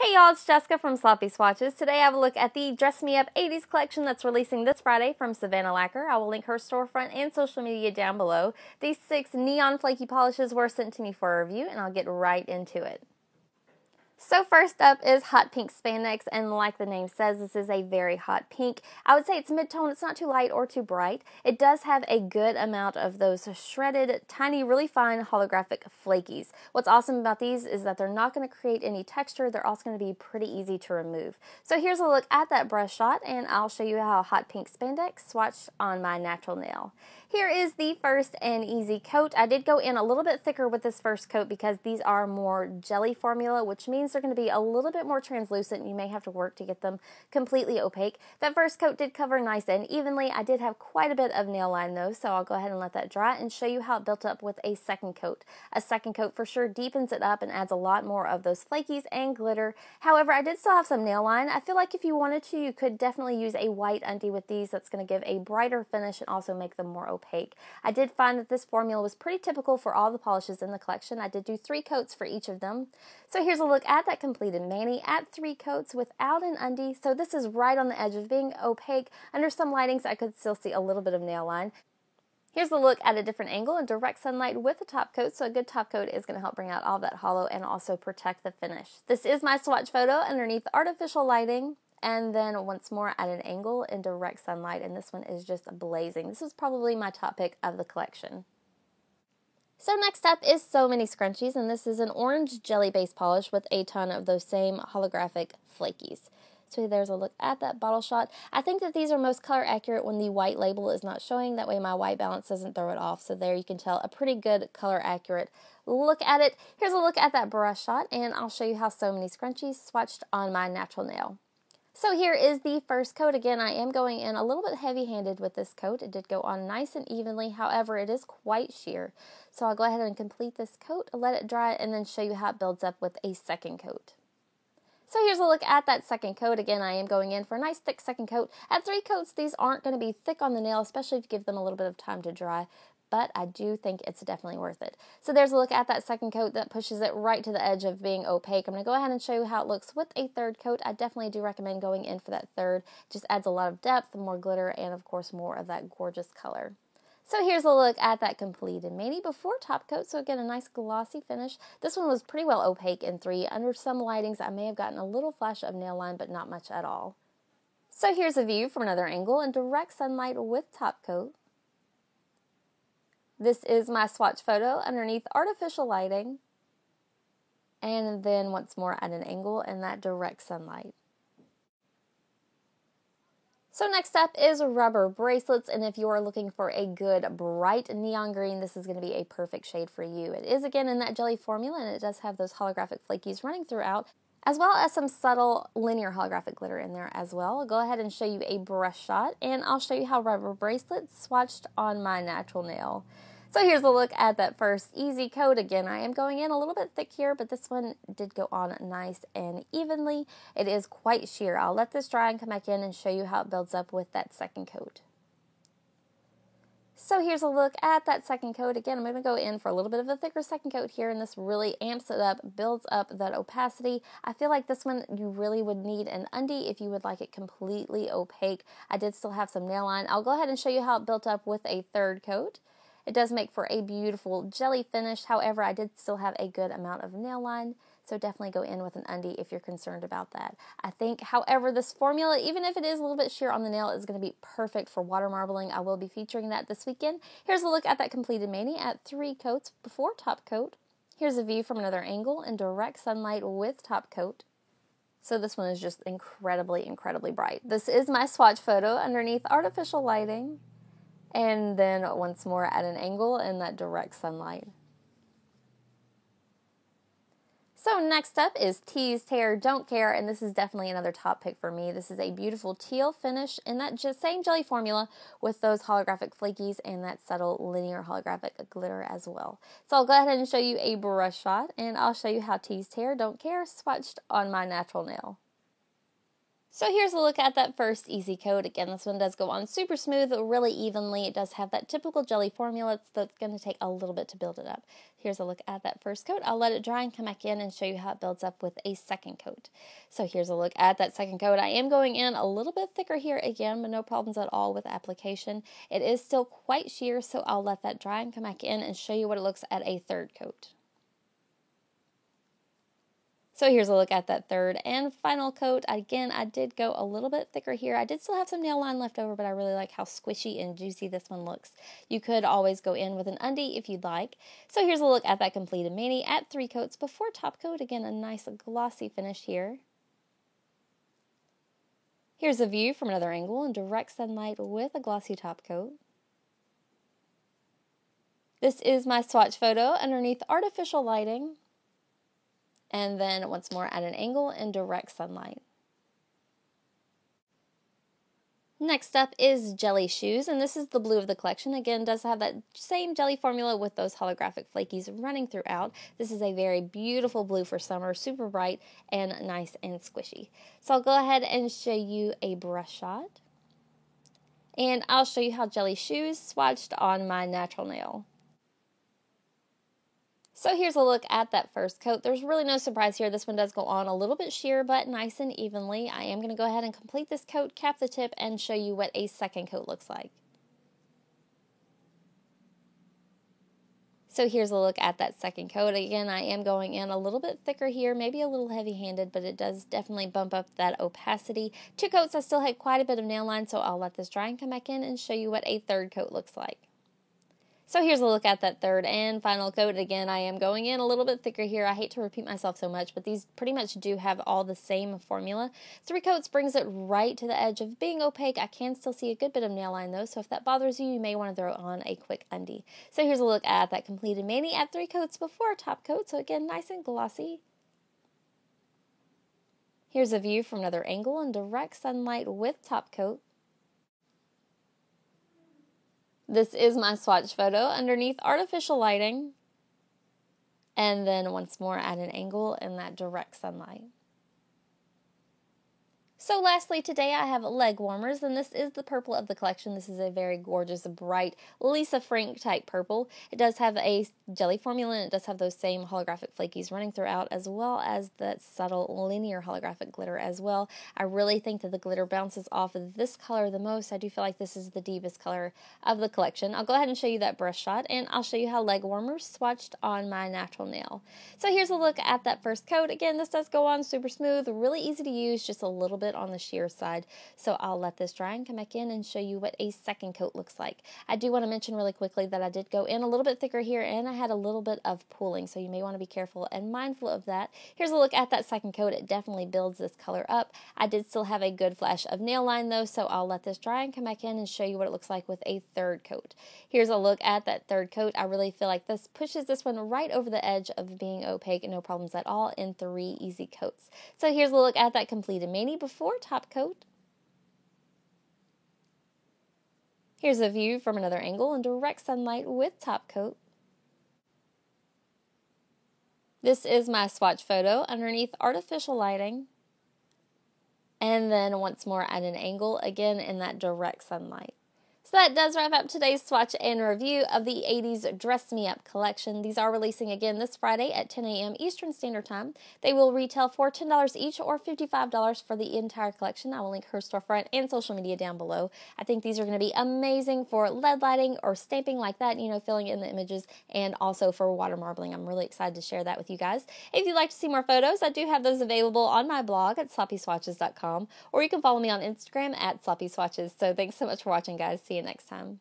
Hey y'all, it's Jessica from Sloppy Swatches. Today I have a look at the Dress Me Up 80s collection that's releasing this Friday from Savannah Lacquer. I will link her storefront and social media down below. These 6 neon flaky polishes were sent to me for a review, and I'll get right into it. So first up is Hot Pink Spandex, and like the name says, this is a very hot pink. I would say it's mid-tone. It's not too light or too bright. It does have a good amount of those shredded, tiny, really fine holographic flakies. What's awesome about these is that they're not going to create any texture. They're also going to be pretty easy to remove. So here's a look at that brush shot, and I'll show you how Hot Pink Spandex swatched on my natural nail. Here is the first and easy coat. I did go in a little bit thicker with this first coat because these are more jelly formula, which means they're going to be a little bit more translucent. You may have to work to get them completely opaque. That first coat did cover nice and evenly. I did have quite a bit of nail line though, so I'll go ahead and let that dry and show you how it built up with a second coat. A second coat for sure deepens it up and adds a lot more of those flakies and glitter. However, I did still have some nail line. I feel like if you wanted to, you could definitely use a white undie with these. That's going to give a brighter finish and also make them more opaque. I did find that this formula was pretty typical for all the polishes in the collection. I did do 3 coats for each of them. So here's a look at that completed mani at 3 coats without an undie. So this is right on the edge of being opaque. Under some lightings, I could still see a little bit of nail line. Here's a look at a different angle in direct sunlight with a top coat. So a good top coat is going to help bring out all that hollow and also protect the finish. This is my swatch photo underneath artificial lighting. And then once more at an angle in direct sunlight, and this one is just blazing. This is probably my top pick of the collection. So next up is So Many Scrunchies, and this is an orange jelly base polish with a ton of those same holographic flakies. So there's a look at that bottle shot. I think that these are most color accurate when the white label is not showing. That way my white balance doesn't throw it off. So there you can tell a pretty good color accurate look at it. Here's a look at that brush shot, and I'll show you how So Many Scrunchies swatched on my natural nail. So here is the first coat. Again, I am going in a little bit heavy-handed with this coat. It did go on nice and evenly. However, it is quite sheer. So I'll go ahead and complete this coat, let it dry, and then show you how it builds up with a second coat. So here's a look at that second coat. Again, I am going in for a nice thick second coat. At 3 coats, these aren't going to be thick on the nail, especially if you give them a little bit of time to dry. But I do think it's definitely worth it. So there's a look at that second coat that pushes it right to the edge of being opaque. I'm going to go ahead and show you how it looks with a third coat. I definitely do recommend going in for that third. It just adds a lot of depth, more glitter, and of course more of that gorgeous color. So here's a look at that completed mani before top coat. So again, a nice glossy finish. This one was pretty well opaque in 3. Under some lightings, I may have gotten a little flash of nail line, but not much at all. So here's a view from another angle in direct sunlight with top coat. This is my swatch photo underneath artificial lighting, and then once more at an angle in that direct sunlight. So next up is rubber bracelets, and if you are looking for a good bright neon green, this is going to be a perfect shade for you. It is again in that jelly formula, and it does have those holographic flakies running throughout, as well as some subtle linear holographic glitter in there as well. I'll go ahead and show you a brush shot, and I'll show you how rubber bracelets swatched on my natural nail. So here's a look at that first easy coat. Again, I am going in a little bit thick here, but this one did go on nice and evenly. It is quite sheer. I'll let this dry and come back in and show you how it builds up with that second coat. So here's a look at that second coat. Again, I'm going to go in for a little bit of a thicker second coat here, and this really amps it up, builds up that opacity. I feel like this one you really would need an undie if you would like it completely opaque. I did still have some nail line. I'll go ahead and show you how it built up with a third coat. It does make for a beautiful jelly finish. However, I did still have a good amount of nail line, so definitely go in with an undie if you're concerned about that. I think, however, this formula, even if it is a little bit sheer on the nail, is going to be perfect for water marbling. I will be featuring that this weekend. Here's a look at that completed mani at 3 coats before top coat. Here's a view from another angle in direct sunlight with top coat. So this one is just incredibly, incredibly bright. This is my swatch photo underneath artificial lighting, and then once more at an angle in that direct sunlight. So next up is Teased Hair Don't Care, and this is definitely another top pick for me. This is a beautiful teal finish in that same jelly formula with those holographic flakies and that subtle linear holographic glitter as well. So I'll go ahead and show you a brush shot, and I'll show you how Teased Hair Don't Care swatched on my natural nail. So here's a look at that first easy coat. Again, this one does go on super smooth, really evenly. It does have that typical jelly formula that's going to take a little bit to build it up. Here's a look at that first coat. I'll let it dry and come back in and show you how it builds up with a second coat. So here's a look at that second coat. I am going in a little bit thicker here again, but no problems at all with application. It is still quite sheer, so I'll let that dry and come back in and show you what it looks at a third coat. So here's a look at that third and final coat. Again, I did go a little bit thicker here. I did still have some nail line left over, but I really like how squishy and juicy this one looks. You could always go in with an undie if you'd like. So here's a look at that completed mani at 3 coats before top coat. Again, a nice glossy finish here. Here's a view from another angle in direct sunlight with a glossy top coat. This is my swatch photo underneath artificial lighting. And then once more at an angle in direct sunlight. Next up is Jelly Shoes, and this is the blue of the collection. Again, does have that same jelly formula with those holographic flakies running throughout. This is a very beautiful blue for summer, super bright and nice and squishy. So I'll go ahead and show you a brush shot. And I'll show you how Jelly Shoes swatched on my natural nail. So here's a look at that first coat. There's really no surprise here. This one does go on a little bit sheer, but nice and evenly. I am going to go ahead and complete this coat, cap the tip, and show you what a second coat looks like. So here's a look at that second coat. Again, I am going in a little bit thicker here, maybe a little heavy-handed, but it does definitely bump up that opacity. 2 coats, I still had quite a bit of nail line, so I'll let this dry and come back in and show you what a third coat looks like. So here's a look at that third and final coat. Again, I am going in a little bit thicker here. I hate to repeat myself so much, but these pretty much do have all the same formula. 3 coats brings it right to the edge of being opaque. I can still see a good bit of nail line though, so if that bothers you, you may want to throw on a quick undie. So here's a look at that completed mani at 3 coats before top coat. So again, nice and glossy. Here's a view from another angle in direct sunlight with top coat. This is my swatch photo underneath artificial lighting, and then once more at an angle in that direct sunlight. So lastly, today I have leg warmers, and this is the purple of the collection. This is a very gorgeous, bright Lisa Frank type purple. It does have a jelly formula, and it does have those same holographic flakies running throughout, as well as that subtle linear holographic glitter as well. I really think that the glitter bounces off of this color the most. I do feel like this is the deepest color of the collection. I'll go ahead and show you that brush shot, and I'll show you how leg warmers swatched on my natural nail. So here's a look at that first coat. Again, this does go on super smooth, really easy to use, just a little bit on the sheer side. So I'll let this dry and come back in and show you what a second coat looks like. I do want to mention really quickly that I did go in a little bit thicker here, and I had a little bit of pooling, so you may want to be careful and mindful of that. Here's a look at that second coat. It definitely builds this color up. I did still have a good flash of nail line though, so I'll let this dry and come back in and show you what it looks like with a third coat. Here's a look at that third coat. I really feel like this pushes this one right over the edge of being opaque, no problems at all, in 3 easy coats. So here's a look at that completed mani before top coat. Here's a view from another angle in direct sunlight with top coat. This is my swatch photo underneath artificial lighting, and then once more at an angle, again in that direct sunlight. So that does wrap up today's swatch and review of the 80s Dress Me Up collection. These are releasing again this Friday at 10 a.m. Eastern Standard Time. They will retail for $10 each or $55 for the entire collection. I will link her storefront and social media down below. I think these are going to be amazing for LED lighting or stamping like that, you know, filling in the images, and also for water marbling. I'm really excited to share that with you guys. If you'd like to see more photos, I do have those available on my blog at sloppyswatches.com, or you can follow me on Instagram at sloppyswatches. So thanks so much for watching, guys. See you next time.